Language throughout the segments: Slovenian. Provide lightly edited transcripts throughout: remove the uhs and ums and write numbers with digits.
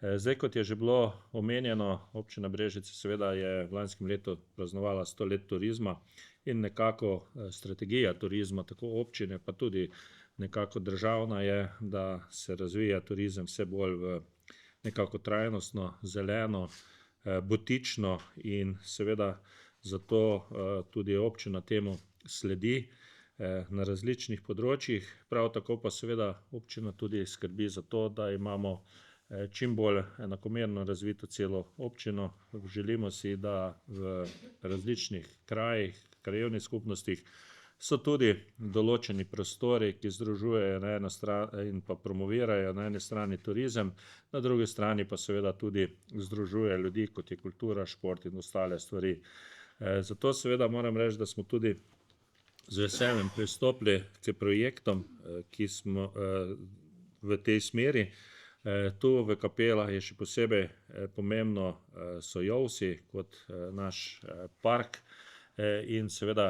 Zdaj, kot je že bilo omenjeno, občina Brežice seveda je v lanskem letu praznovala 100 let turizma in nekako strategija turizma, tako občine, pa tudi nekako državna je, da se razvija turizem vse bolj v nekako trajnostno, zeleno, butično in seveda zato tudi občina temu sledi na različnih področjih. Prav tako pa seveda občina tudi skrbi za to, da imamo čim bolj enakomerno razvito celo občino. Želimo si, da v različnih krajih, krajevnih skupnostih so tudi določeni prostori, ki združujejo na eno stran in pa promovirajo na eni strani turizem, na drugi strani pa seveda tudi združuje ljudi, kot je kultura, šport in ostale stvari. Zato seveda moram reči, da smo tudi z veseljem pristopili k projektom, ki smo v tej smeri. Tu v Kapelah je še posebej pomembno so Jovsi kot naš park in seveda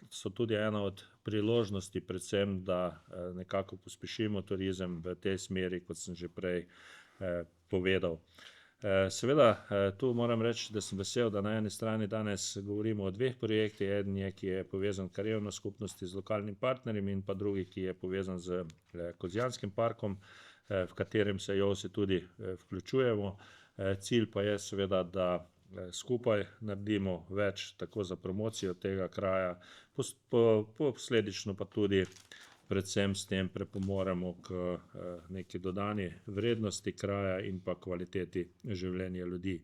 so tudi ena od priložnosti predvsem, da nekako pospešimo turizem v tej smeri, kot sem že prej povedal. Seveda tu moram reči, da sem vesel, da na eni strani danes govorimo o dveh projektih. Eden je, ki je povezan krajevno skupnosti z lokalnim partnerjem in pa drugi, ki je povezan z Kozjanskim parkom, v katerem se Jovsi tudi vključujemo. Cilj pa je seveda, da skupaj naredimo več tako za promocijo tega kraja, posledično pa tudi predvsem s tem pripomoremo k neki dodani vrednosti kraja in pa kvaliteti življenja ljudi.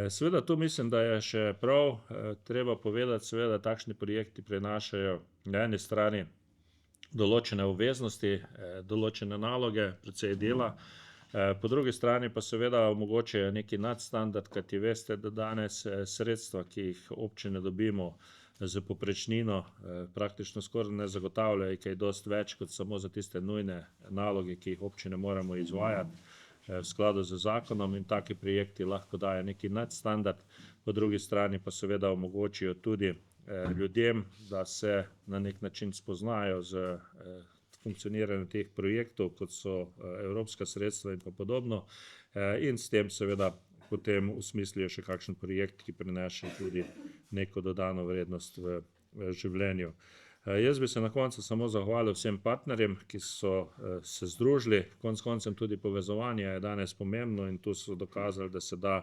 Seveda tu mislim, da je še prav treba povedati, seveda takšni projekti prinašajo na eni strani določene obveznosti, določene naloge, precej dela, po drugi strani pa seveda omogočajo neki nadstandard, kajti veste, da danes sredstva, ki jih občine dobimo z povprečnino, praktično skoraj ne zagotavljajo kaj dosti več kot samo za tiste nujne naloge, ki jih občine moramo izvajati v skladu z zakonom, in taki projekti lahko dajo neki nadstandard, po drugi strani pa seveda omogočijo tudi ljudem, da se na nek način spoznajo z funkcioniranjem teh projektov, kot so evropska sredstva in pa podobno, in s tem seveda potem usmislijo še kakšen projekt, ki prinaša tudi neko dodano vrednost v življenju. Jaz bi se na koncu samo zahvalil vsem partnerjem, ki so se združili. Konec koncem tudi povezovanje je danes pomembno in tu so dokazali, da se da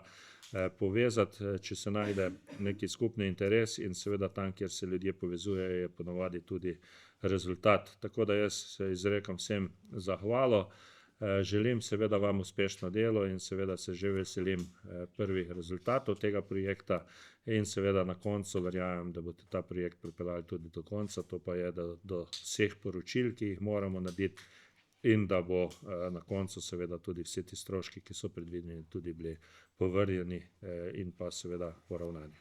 povezati, če se najde neki skupni interes, in seveda tam, kjer se ljudje povezujejo, je ponavadi tudi rezultat. Tako da jaz se izrekam vsem zahvalo. Želim seveda vam uspešno delo in seveda se že veselim prvih rezultatov tega projekta in seveda na koncu verjamem, da boste ta projekt pripeljali tudi do konca, to pa je, da do vseh poročil, ki jih moramo narediti, in da bo na koncu seveda tudi vsi ti stroški, ki so predvideni, tudi bili povrnjeni in pa seveda poravnani.